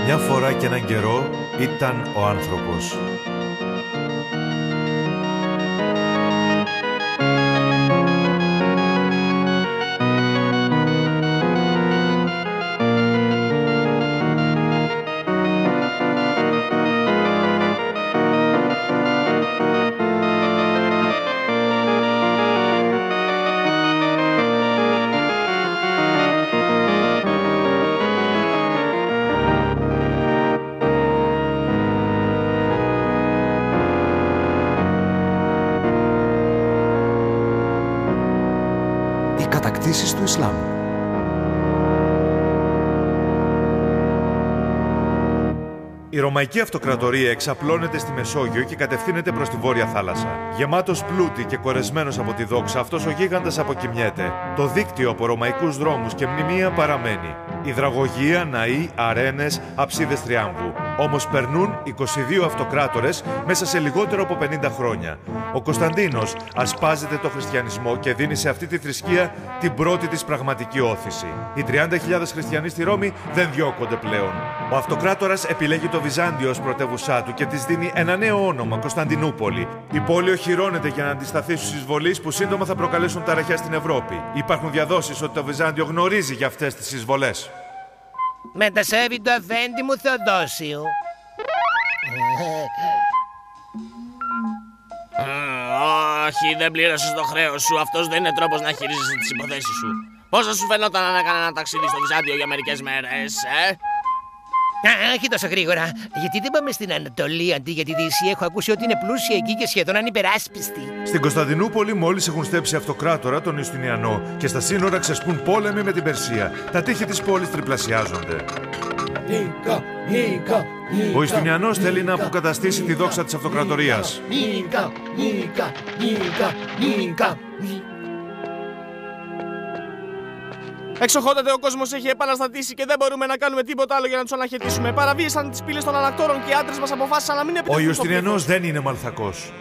Μια φορά και έναν καιρό ήταν ο άνθρωπος. Κατακτήσεις του Ισλάμ. Η Ρωμαϊκή Αυτοκρατορία εξαπλώνεται στη Μεσόγειο και κατευθύνεται προς τη Βόρεια Θάλασσα. Γεμάτος πλούτη και κορεσμένος από τη δόξα, αυτός ο γίγαντας αποκοιμιέται. Το δίκτυο από ρωμαϊκούς δρόμους και μνημεία παραμένει. Υδραγωγεία, ναοί, αρένες, αψίδες τριάμβου. Όμως περνούν 22 αυτοκράτορες μέσα σε λιγότερο από 50 χρόνια. Ο Κωνσταντίνος ασπάζεται το χριστιανισμό και δίνει σε αυτή τη θρησκεία την πρώτη της πραγματική όθηση. Οι 30.000 χριστιανοί στη Ρώμη δεν διώκονται πλέον. Ο αυτοκράτορας επιλέγει το Βυζάντιο ως πρωτεύουσά του και της δίνει ένα νέο όνομα, Κωνσταντινούπολη. Η πόλη οχυρώνεται για να αντισταθεί στους εισβολείς που σύντομα θα προκαλέσουν ταραχές στην Ευρώπη. Υπάρχουν διαδόσεις ότι το Βυζάντιο γνωρίζει για αυτές τις εισβολές. Μετασέβη το αφέντη μου Θεοδόσιου. Όχι, δεν πλήρωσες το χρέος σου. Αυτός δεν είναι τρόπος να χειρίζεσαι τις υποθέσεις σου. Πώς θα σου φαινόταν να έκανα ένα ταξίδι στο Βυζάντιο για μερικές μέρες, Όχι τόσο γρήγορα. Γιατί δεν πάμε στην Ανατολή αντί για τη Δύση? Έχω ακούσει ότι είναι πλούσια εκεί και σχεδόν ανυπεράσπιστη. Στην Κωνσταντινούπολη μόλις έχουν στέψει αυτοκράτορα τον Ιουστινιανό και στα σύνορα ξεσπούν πόλεμοι με την Περσία. Τα τείχη της πόλης τριπλασιάζονται. Ο Ιουστινιανός θέλει να αποκαταστήσει τη δόξα της αυτοκρατορίας. Εξοχότατε, ο κόσμος έχει επαναστατήσει και δεν μπορούμε να κάνουμε τίποτα άλλο για να τους αναχαιτήσουμε. Παραβίασαν τις πύλες των ανακτόρων και οι άντρες μας αποφάσισαν να μην επιτεθούν. Ο Ιουστινιανός δεν είναι μαλθακός.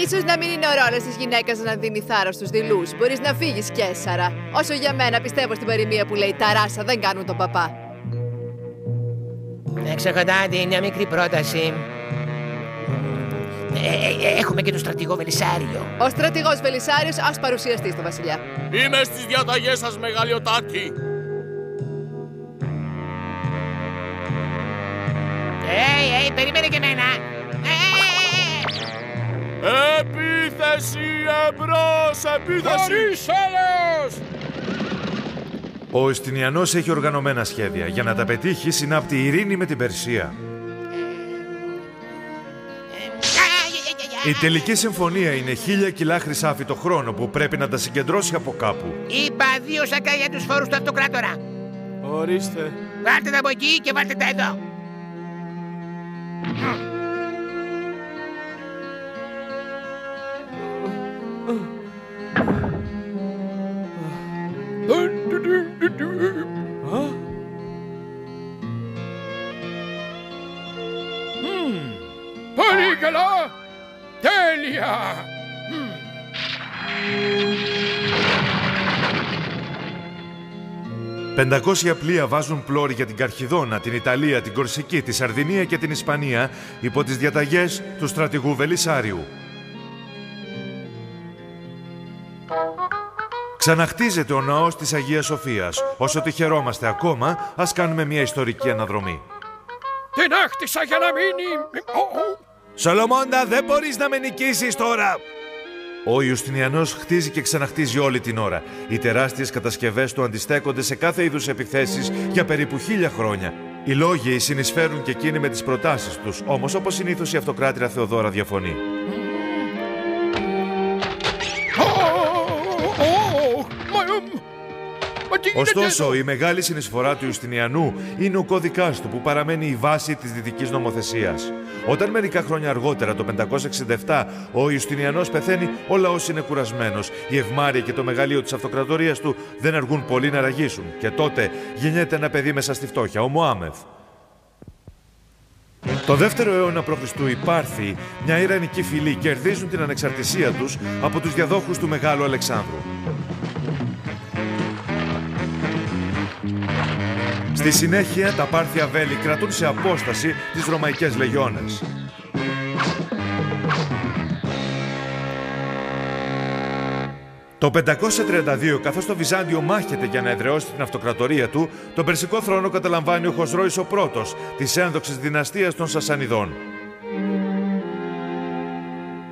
Ίσως να μην είναι ο ρόλος της γυναίκας να δίνει θάρρος στους δειλούς. Μπορείς να φύγεις, Καίσαρα. Όσο για μένα, πιστεύω στην παροιμία που λέει «Τα δεν κάνουν τον παπά». Εξοχοτάτη, μια μικρή πρόταση. Έχουμε και τον στρατηγό Βελισσάριο. Ο στρατηγός Βελισσάριος ας παρουσιαστεί στο βασιλιά. Είμαι στις διαταγές σας, μεγαλειοτάτη. Περίμενε και εμένα. Επίθεση εμπρός, επίθεση! Χωρίς έλεος! Ο Ιουστινιανός έχει οργανωμένα σχέδια. Για να τα πετύχει, συνάπτει ειρήνη με την Περσία. Η τελική συμφωνία είναι 1000 κιλά χρυσάφι το χρόνο που πρέπει να τα συγκεντρώσει από κάπου. Είπα 2 σακά για τους φόρους του αυτοκράτορα. Ορίστε. Βάλτε τα από εκεί και βάλτε τα εδώ. Πολύ καλά! Τέλεια! 500 πλοία βάζουν πλώρη για την Καρχιδόνα, την Ιταλία, την Κορσική, τη Σαρδινία και την Ισπανία υπό τις διαταγές του στρατηγού Βελισσάριου. Ξαναχτίζεται ο ναός της Αγίας Σοφίας. Όσο τυχερόμαστε ακόμα, ας κάνουμε μια ιστορική αναδρομή. Την άχτισα για να μείνει... Σολομώντα, δεν μπορείς να με νικήσεις τώρα! Ο Ιουστινιανός χτίζει και ξαναχτίζει όλη την ώρα. Οι τεράστιες κατασκευές του αντιστέκονται σε κάθε είδους επιθέσεις για περίπου 1000 χρόνια. Οι λόγοι συνεισφέρουν και εκείνοι με τις προτάσεις τους, όμως όπως συνήθως η αυτοκράτηρα Θεοδώρα διαφωνεί. Ωστόσο, η μεγάλη συνεισφορά του Ιουστινιανού είναι ο κώδικάς του που παραμένει η βάση της δυτικής νομοθεσίας. Όταν μερικά χρόνια αργότερα, το 567, ο Ιουστινιανός πεθαίνει, ο λαός είναι κουρασμένος. Η ευμάρεια και το μεγαλείο της αυτοκρατορίας του δεν αργούν πολύ να ραγίσουν. Και τότε γεννιέται ένα παιδί μέσα στη φτώχεια, ο Μωάμεθ. Το 2ο αιώνα π.Χ. οι Πάρθιοι, μια ιρανική φυλή, κερδίζουν την ανεξαρτησία τους από τους διαδόχους του Μεγάλου Αλεξάνδρου. Στη συνέχεια, τα Πάρθια βέλη κρατούν σε απόσταση τις Ρωμαϊκές λεγιώνες. Το 532, καθώς το Βυζάντιο μάχεται για να εδραιώσει την αυτοκρατορία του, τον περσικό θρόνο καταλαμβάνει ο Χοσρόης ο πρώτος της ένδοξης δυναστείας των Σασανιδών.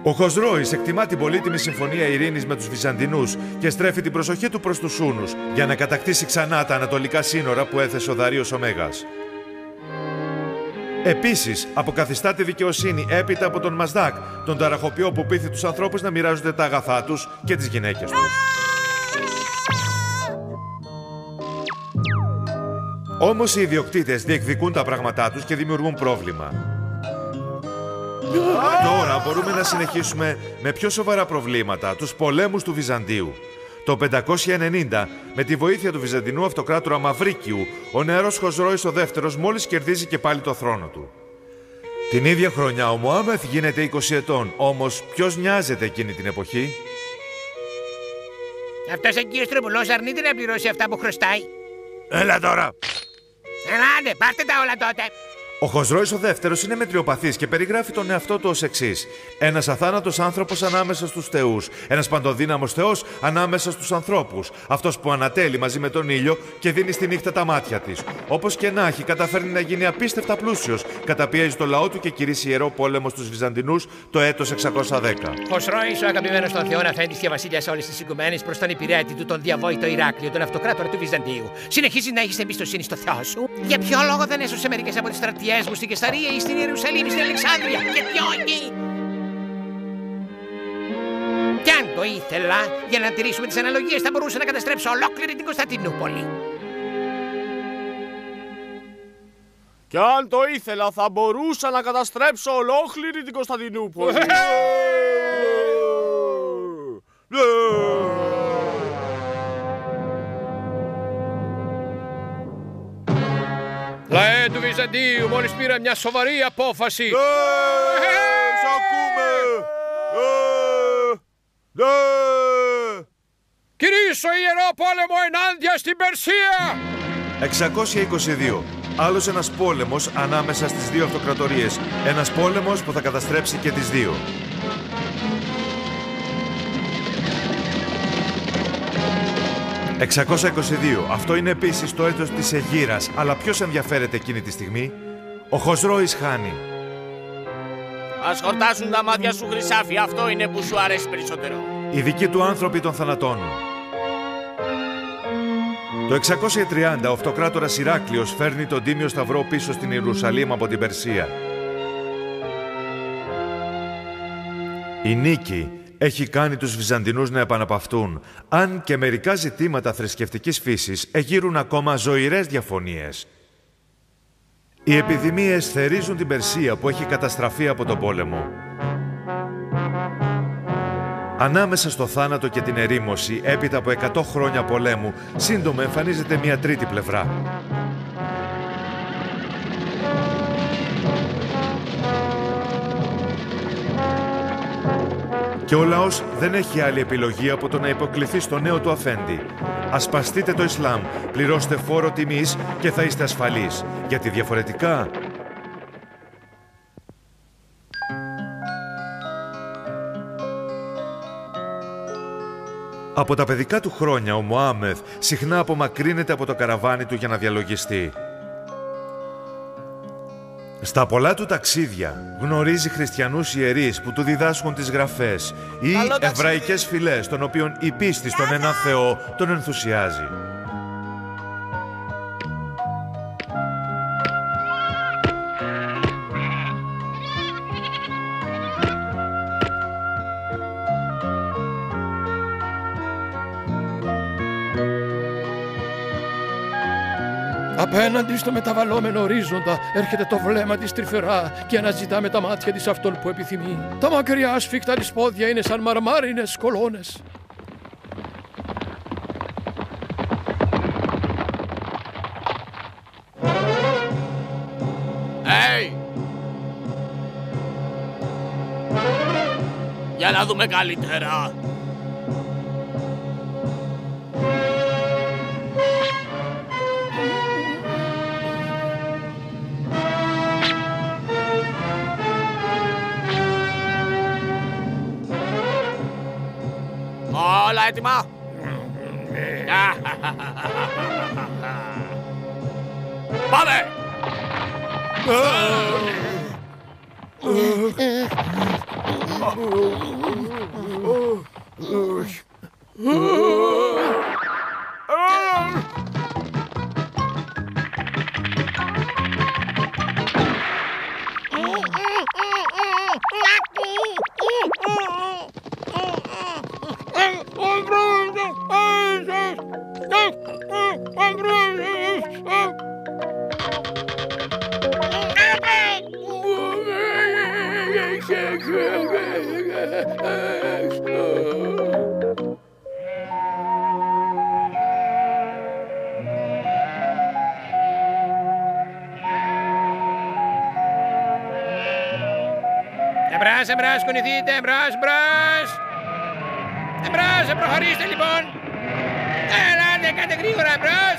Ο Χοσρόης εκτιμά την πολύτιμη συμφωνία ειρήνης με τους Βυζαντινούς και στρέφει την προσοχή του προς τους Σούνους για να κατακτήσει ξανά τα ανατολικά σύνορα που έθεσε ο Δαρείος ο Μέγας. Επίσης, αποκαθιστά τη δικαιοσύνη έπειτα από τον Μασδάκ, τον ταραχοποιό που πείθει τους ανθρώπους να μοιράζονται τα αγαθά τους και τις γυναίκες τους. Όμως οι ιδιοκτήτες διεκδικούν τα πράγματά τους και δημιουργούν πρόβλημα. Τώρα μπορούμε να συνεχίσουμε με πιο σοβαρά προβλήματα, τους πολέμους του Βυζαντίου. Το 590, με τη βοήθεια του Βυζαντινού αυτοκράτορα Μαυρίκιου, ο νεαρός Χοσρόης ο δεύτερος μόλις κερδίζει και πάλι το θρόνο του. Την ίδια χρονιά ο Μωάμεθ γίνεται 20 ετών, όμως ποιος νοιάζεται εκείνη την εποχή? Αυτός ο κύριος Τροπουλός αρνείται να πληρώσει αυτά που χρωστάει. Έλα τώρα! Ελάτε, πάρτε τα όλα τότε. Ο Χοσρόης ο δεύτερος είναι μετριοπαθής και περιγράφει τον εαυτό του ως εξής: ένας αθάνατος άνθρωπος ανάμεσα στους θεούς, ένας παντοδύναμος θεός ανάμεσα στους ανθρώπους, αυτός που ανατέλει μαζί με τον ήλιο και δίνει στη νύχτα τα μάτια της. Όπως και να έχει, καταφέρνει να γίνει απίστευτα πλούσιος, καταπιέζει το λαό του και κηρύσσει ιερό πόλεμο στους Βυζαντινούς το έτος 610. Χοσρόης, ο αγαπημένος των θεών αφέντης και βασίλειας όλης της οικουμένης, προς τον υπηρέτη του, τον διαβόητο Ηράκλειο, τον αυτοκράτορα του Βυζαντίου. Συνεχίζει να έχεις εμπιστοσύνη στο Θεό σου. Για ποιο λόγο δεν έσωσε μερικές από τις στρατιές μου στην Καισαρία ή στην Ιερουσαλήμ ή στην Αλεξάνδρεια? Γιατί όχι? Κι αν το ήθελα, για να τηρήσουμε τις αναλογίες, θα μπορούσα να καταστρέψω ολόκληρη την Κωνσταντινούπολη. Κι αν το ήθελα, θα μπορούσα να καταστρέψω ολόκληρη την Κωνσταντινούπολη. Λαέ του Βυζαντίου, μόλις πήρα μια σοβαρή απόφαση. Σ' ακούμε! Κηρύσω ιερό πόλεμο ενάντια στην Περσία. 622. Άλλος ένας πόλεμος ανάμεσα στις δύο αυτοκρατορίες. Ένας πόλεμος που θα καταστρέψει και τις δύο. «622. Αυτό είναι επίσης το έτος της Αιγύρας, αλλά ποιος ενδιαφέρεται εκείνη τη στιγμή? Ο Χοσρόης χάνει. Ας χορτάσουν τα μάτια σου, Χρυσάφι, αυτό είναι που σου αρέσει περισσότερο. Οι δικοί του άνθρωποι τον θανατώνουν. Το 630 ο αυτοκράτορας Ηράκλειος φέρνει τον Τίμιο Σταυρό πίσω στην Ιερουσαλήμ από την Περσία. Η νίκη έχει κάνει τους Βυζαντινούς να επαναπαυτούν, αν και μερικά ζητήματα θρησκευτικής φύσης εγείρουν ακόμα ζωηρές διαφωνίες. Οι επιδημίες θερίζουν την Περσία που έχει καταστραφεί από τον πόλεμο. Ανάμεσα στο θάνατο και την ερήμωση, έπειτα από 100 χρόνια πολέμου, σύντομα εμφανίζεται μια τρίτη πλευρά. Και ο λαός δεν έχει άλλη επιλογή από το να υποκληθεί στο νέο του αφέντη. Ασπαστείτε το Ισλάμ, πληρώστε φόρο τιμής και θα είστε ασφαλείς, γιατί διαφορετικά... Από τα παιδικά του χρόνια, ο Μωάμεθ συχνά απομακρύνεται από το καραβάνι του για να διαλογιστεί. Στα πολλά του ταξίδια γνωρίζει χριστιανούς ιερείς που του διδάσκουν τις γραφές ή εβραϊκές φυλές, των οποίων η πίστη στον έναν Θεό τον ενθουσιάζει. Απέναντι στο μεταβαλλόμενο ορίζοντα έρχεται το βλέμμα της τρυφερά και αναζητά με τα μάτια της αυτόν που επιθυμεί. Τα μακριά σφιχτά της πόδια είναι σαν μαρμάρινες κολόνες. Για να δούμε καλύτερα. Όλα έτοιμα. Πάμε! Εμπρός, κουνηθείτε, εμπρός. Προχωρήστε λοιπόν. Ελάτε, κάντε γρήγορα, εμπρός.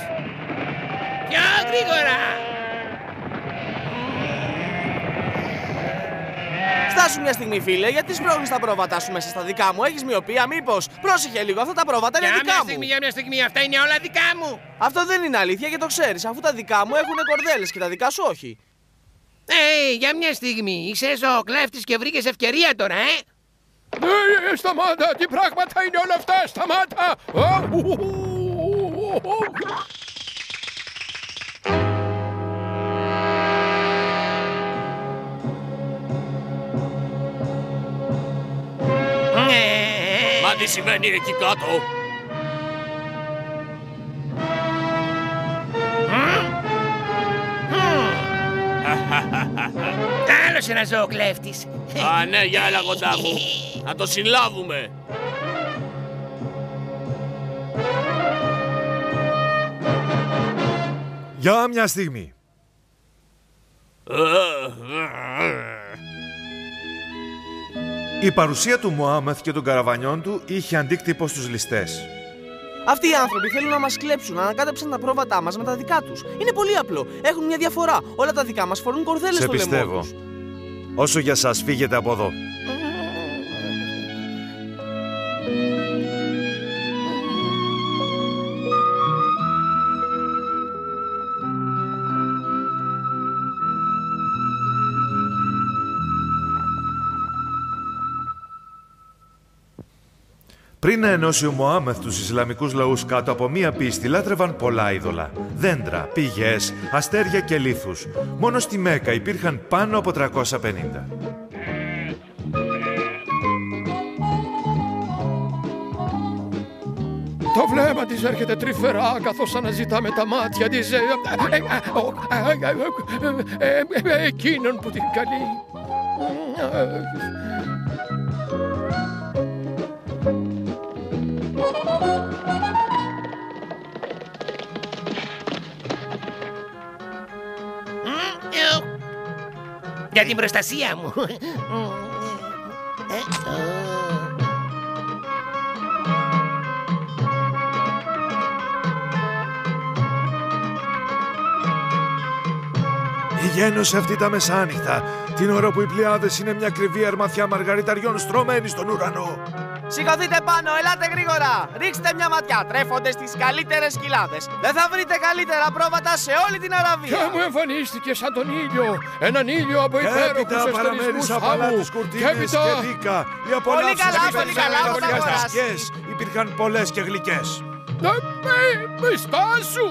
Πιο γρήγορα. Στάσου μια στιγμή, φίλε, γιατί σπρώχνεις τα πρόβατά σου μέσα στα δικά μου. Έχεις μοιοπία, μήπως? Πρόσεχε λίγο, αυτά τα πρόβατα είναι δικά μου. Για μια στιγμή, αυτά είναι όλα δικά μου. Αυτό δεν είναι αλήθεια και το ξέρεις, αφού τα δικά μου έχουν κορδέλες και τα δικά σου όχι. Για μια στιγμή, είσαι ο κλέφτης και βρήκες ευκαιρία τώρα, Σταμάτα, τι πράγματα είναι όλα αυτά, σταμάτα! Μα τι σημαίνει εκεί κάτω? Άλλος ένας ζωοκλέφτης. Α, ναι, για έλα κοντά μου. Να το συλλάβουμε. Για μια στιγμή. Η παρουσία του Μωάμεθ και των καραβανιών του είχε αντίκτυπο στους ληστές. Αυτοί οι άνθρωποι θέλουν να μας κλέψουν, ανακάτεψαν τα πρόβατά μας με τα δικά τους. Είναι πολύ απλό. Έχουν μια διαφορά. Όλα τα δικά μας φορούν κορδέλες στο λαιμό τους. Σε πιστεύω. Όσο για σας, φύγετε από εδώ. Πριν να ενώσει ο Μωάμεθ τους Ισλαμικούς λαούς κάτω από μία πίστη, λάτρευαν πολλά είδωλα. Δέντρα, πηγές, αστέρια και λίθους. Μόνο στη Μέκα υπήρχαν πάνω από 350. Το βλέμμα της έρχεται τρυφερά καθώς αναζητά με τα μάτια της εκείνον που την καλεί. Για την προστασία μου. Η γένος αυτή τα μεσάνυχτα, την ώρα που οι πλειάδες είναι μια κρυβή αρμαθιά μαργαριταριών στρωμένη στον ουρανό. Σηκωθείτε πάνω, ελάτε γρήγορα! Ρίξτε μια ματιά, τρέφονται στις καλύτερες κοιλάδες. Δεν θα βρείτε καλύτερα πρόβατα σε όλη την Αραβία. Και μου εμφανίστηκε σαν τον ήλιο, έναν ήλιο από υπέροχους εστερισμούς άμμου. Και έπειτα... Οι απολαύσεις υπήρχαν πολλές και γλυκές. Στάσου!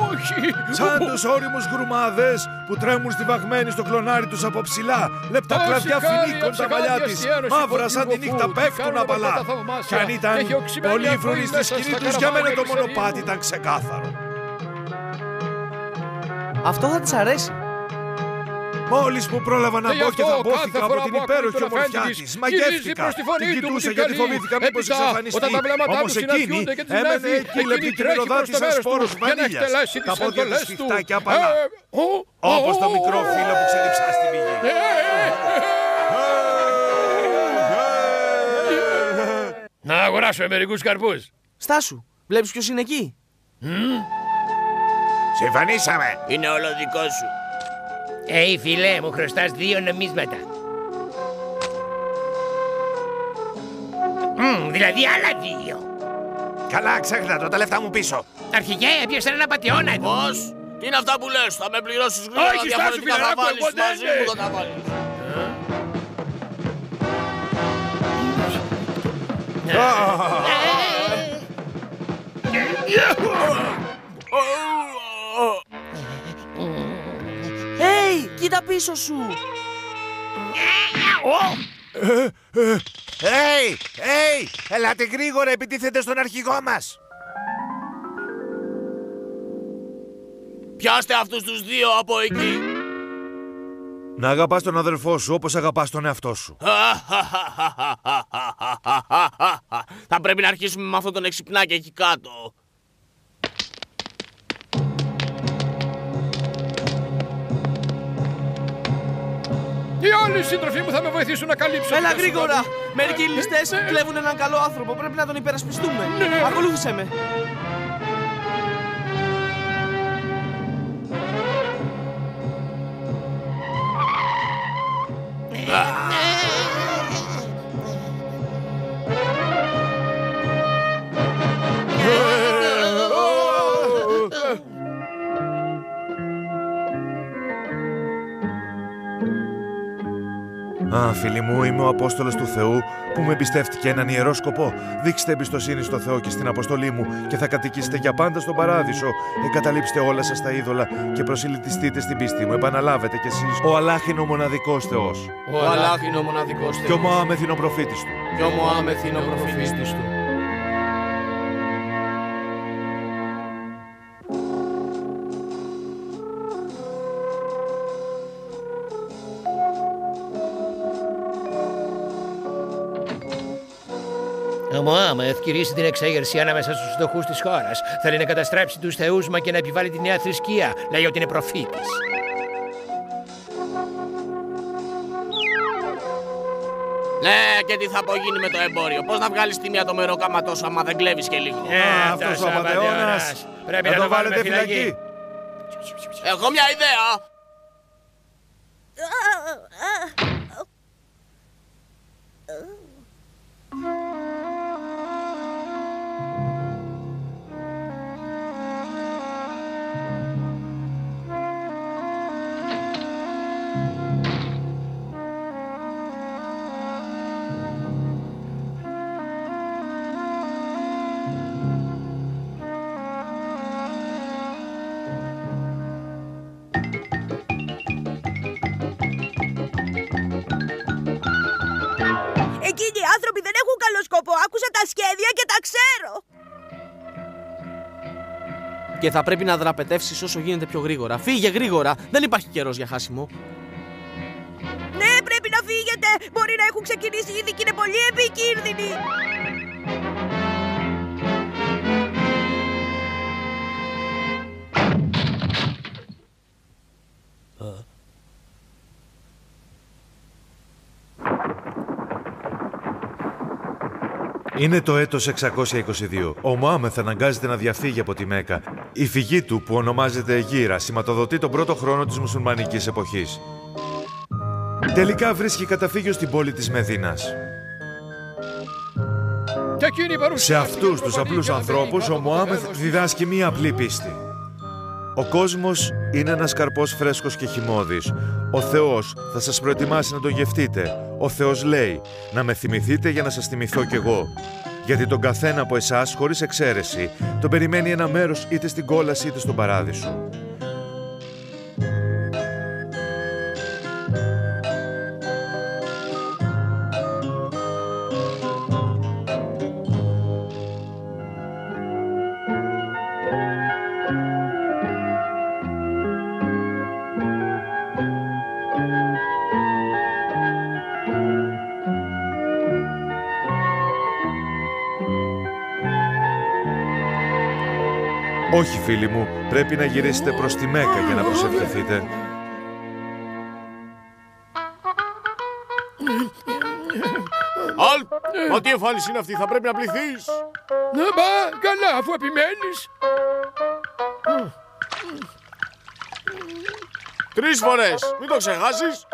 Όχι! Σαν τους όριμους γκρουμάδες που τρέμουν στιβαγμένοι στο κλονάρι τους από ψηλά. Λεπτά κλαδιά φινίκων τα μαλλιά της, μαύρα σαν τη νύχτα πέφτουν απαλά. Κι αν ήταν πολύ φρουροί στη σκηνή τους, για μένα το μονοπάτι ήταν ξεκάθαρο. Αυτό θα της αρέσει. Μόλις που πρόλαβα να μπω και θα μπόθηκα από την υπέροχη ομορφιά της, μαγεύτηκα. Την κοιτούσα γιατί φοβήθηκα μήπως εξαφανιστεί. Όμως εκείνη έμενε εκεί λεπτή και μυρωδάτη σαν σπόρος βανίλιας. Τα πόδια της σφιχτά και απαλά. Όπως το μικρό φύλλο που ξεδιψά στη πηγή. Να αγοράσουμε μερικούς καρπούς. Στάσου, βλέπεις ποιος είναι εκεί? Συμφωνήσαμε. Είναι όλο δικό σου. Φίλε, μου χρωστάς 2 νομίσματα. Δηλαδή άλλα 2. Καλά, ξέχνα το, τα λεφτά μου πίσω. Αρχηγέ, έπιασαν ένα πατιώνα εδώ. Πώς? Τι είναι αυτά που λες, θα με πληρώσεις γρήγορα, Όχι, διαφορετικά στάσου, θα φιλαράκο, βάλεις εγώ δεν μαζί μου, δεν θα βάλεις. Hey, κοίτα πίσω σου! Ελάτε γρήγορα, επιτίθεται στον αρχηγό μας. Πιάστε αυτούς τους δύο από εκεί. Να αγαπάς τον αδερφό σου όπως αγαπάς τον εαυτό σου. Θα πρέπει να αρχίσουμε με αυτόν τον εξυπνάκι εκεί κάτω. Οι άλλοι σύντροφοι μου θα με βοηθήσουν να καλύψω. Έλα την γρήγορα! έσοδα μου. Μερικοί ληστές κλέβουν έναν καλό άνθρωπο. Πρέπει να τον υπερασπιστούμε. Ακολούθησε με. Α, φίλοι μου, είμαι ο Απόστολος του Θεού που μου εμπιστεύτηκε έναν ιερό σκοπό. Δείξτε εμπιστοσύνη στο Θεό και στην αποστολή μου και θα κατοικήσετε για πάντα στον παράδεισο. Εγκαταλείψτε όλα σας τα είδωλα και προσιλητιστείτε στην πίστη μου. Επαναλάβετε κι εσείς. Ο Αλλάχ είναι ο μοναδικός Θεός. Ο Αλλάχ είναι ο μοναδικός Θεός. Και ο Μωάμεθ είναι ο προφήτης του. Και ο Μωάμεθ είναι ο προφήτης του. Ο Μωάμεθ κηρύσσει την εξέγερση ανάμεσα στους φτωχούς της χώρας. Θέλει να καταστρέψει τους θεούς μα και να επιβάλλει τη νέα θρησκεία. Λέει ότι είναι προφήτης. Ναι, και τι θα απογίνει με το εμπόριο. Πώς να βγάλεις τιμή το μεροκάμα τόσο άμα δεν κλέβεις και λίγο. Αυτός ο απατεώνας. Πρέπει Θα να το το βάλουμε βάλετε φυλακή. φυλακή. Έχω μια ιδέα. Εκείνοι οι άνθρωποι δεν έχουν καλό σκοπό. Άκουσα τα σχέδια και τα ξέρω. Και θα πρέπει να δραπετεύσεις όσο γίνεται πιο γρήγορα. Φύγε γρήγορα! Δεν υπάρχει καιρός για χάσιμο. Ναι, πρέπει να φύγετε. Μπορεί να έχουν ξεκινήσει ήδη και είναι πολύ επικίνδυνοι. Είναι το έτος 622. Ο Μωάμεθ αναγκάζεται να διαφύγει από τη Μέκα. Η φυγή του, που ονομάζεται Γύρα, σηματοδοτεί τον πρώτο χρόνο της μουσουλμανικής εποχής. Τελικά βρίσκει καταφύγιο στην πόλη της Μεδίνας. Σε αυτούς τους απλούς ανθρώπους ο Μωάμεθ διδάσκει μία απλή πίστη. Ο κόσμος είναι ένας καρπός φρέσκος και χυμώδης. Ο Θεός θα σας προετοιμάσει να τον γευτείτε. Ο Θεός λέει να με θυμηθείτε για να σας θυμηθώ κι εγώ. Γιατί τον καθένα από εσάς, χωρίς εξαίρεση, τον περιμένει ένα μέρος είτε στην κόλαση είτε στον παράδεισο. Όχι, φίλοι μου, πρέπει να γυρίσετε προς τη Μέκα για να προσευχηθείτε. Μα τι εμφάνιση είναι αυτή, θα πρέπει να πληθείς. Ναι, μπα, καλά, αφού επιμένεις. 3 φορές, μην το ξεχάσεις.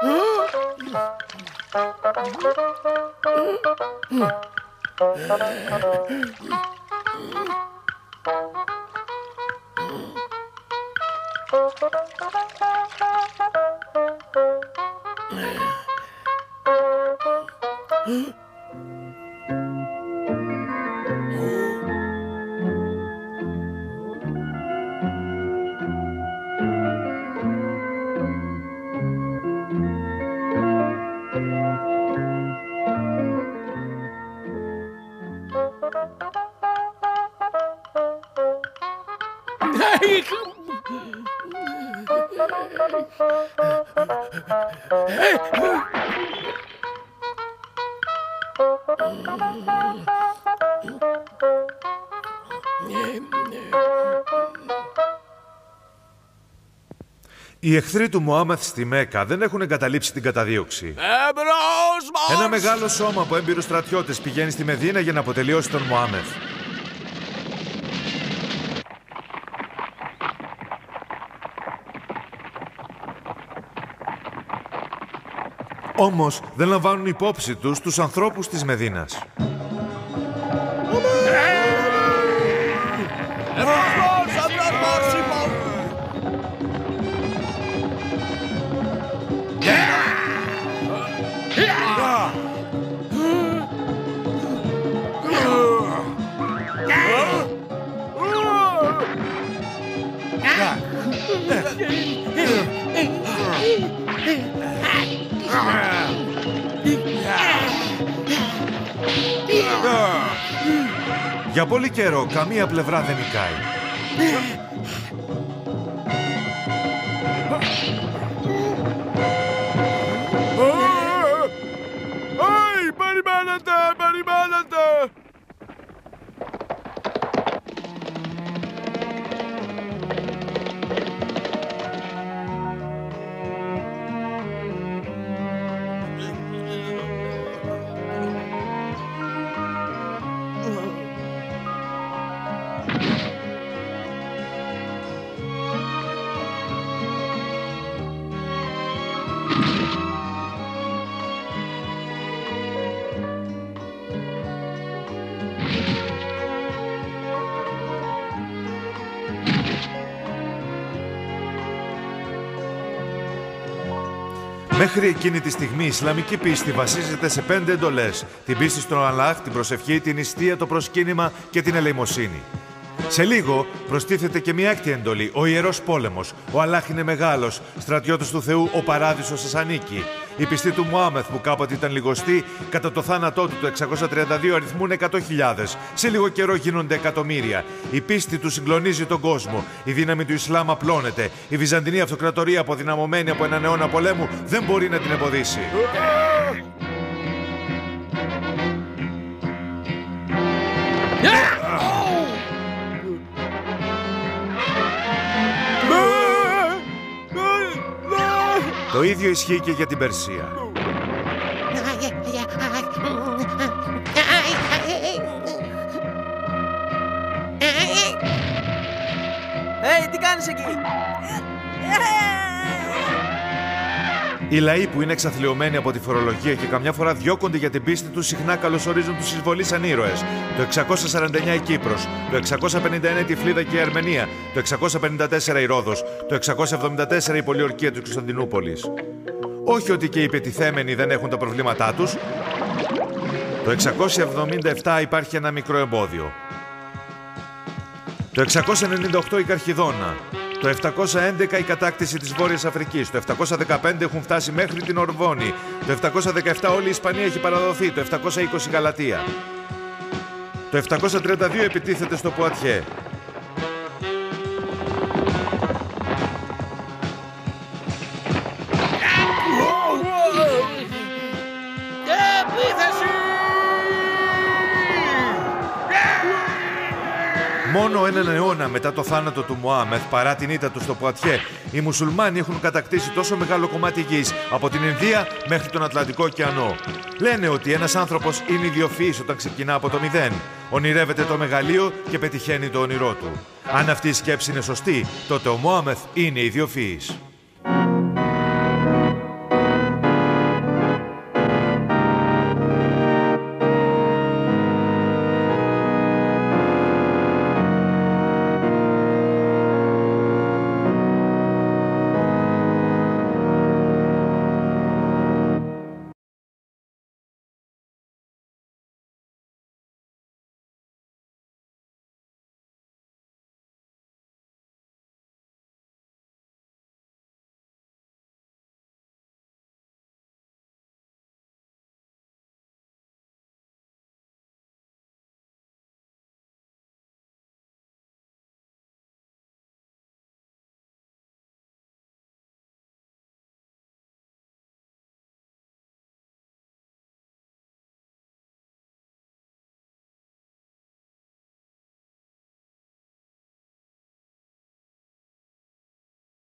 Οι εχθροί του Μωάμεθ στη Μέκα δεν έχουν εγκαταλείψει την καταδίωξη. Εμπρός μας! Ένα μεγάλο σώμα από έμπειρους στρατιώτες πηγαίνει στη Μεδίνα για να αποτελειώσει τον Μωάμεθ. Όμως δεν λαμβάνουν υπόψη τους ανθρώπους της Μεδίνας. Για πολύ καιρό καμία πλευρά δεν νικάει. Περιμένετε! Μέχρι εκείνη τη στιγμή η Ισλαμική πίστη βασίζεται σε 5 εντολές. Την πίστη στον Αλλάχ, την προσευχή, την νηστεία, το προσκύνημα και την ελεημοσύνη. Σε λίγο προστίθεται και μια έκτη εντολή, ο Ιερός Πόλεμος. Ο Αλλάχ είναι μεγάλος, στρατιώτες του Θεού, ο παράδεισος σας ανήκει. Οι πιστοί του Μωάμεθ που κάποτε ήταν λιγοστοί, κατά το θάνατό του το 632 αριθμούν 100.000. Σε λίγο καιρό γίνονται εκατομμύρια. Η πίστη του συγκλονίζει τον κόσμο. Η δύναμη του Ισλάμ απλώνεται. Η Βυζαντινή Αυτοκρατορία, αποδυναμωμένη από έναν αιώνα πολέμου, δεν μπορεί να την εμποδίσει. Το ίδιο ισχύει και για την Περσία. Τι κάνεις εκεί? Οι λαοί που είναι εξαθλιωμένοι από τη φορολογία και καμιά φορά διώκονται για την πίστη τους συχνά καλωσορίζουν τους εισβολείς σαν ήρωες. Το 649 η Κύπρος, το 651 η Τυφλίδα και η Αρμενία, το 654 η Ρόδος, το 674 η πολιορκία της Κωνσταντινούπολης. Όχι ότι και οι πετιθέμενοι δεν έχουν τα προβλήματά τους. Το 677 υπάρχει ένα μικρό εμπόδιο. Το 698 η Καρχιδόνα. Το 711 η κατάκτηση της Βόρειας Αφρικής. Το 715 έχουν φτάσει μέχρι την Ορβόνη. Το 717 όλη η Ισπανία έχει παραδοθεί. Το 720 η Γαλατία. Το 732 επιτίθεται στο Πουατιέ. Μόνο έναν αιώνα μετά το θάνατο του Μωάμεθ, παρά την ήττα του στο Πουατιέ, οι μουσουλμάνοι έχουν κατακτήσει τόσο μεγάλο κομμάτι γης, από την Ινδία μέχρι τον Ατλαντικό ωκεανό. Λένε ότι ένας άνθρωπος είναι ιδιοφυής όταν ξεκινά από το μηδέν. Ονειρεύεται το μεγαλείο και πετυχαίνει το όνειρό του. Αν αυτή η σκέψη είναι σωστή, τότε ο Μωάμεθ είναι ιδιοφυής.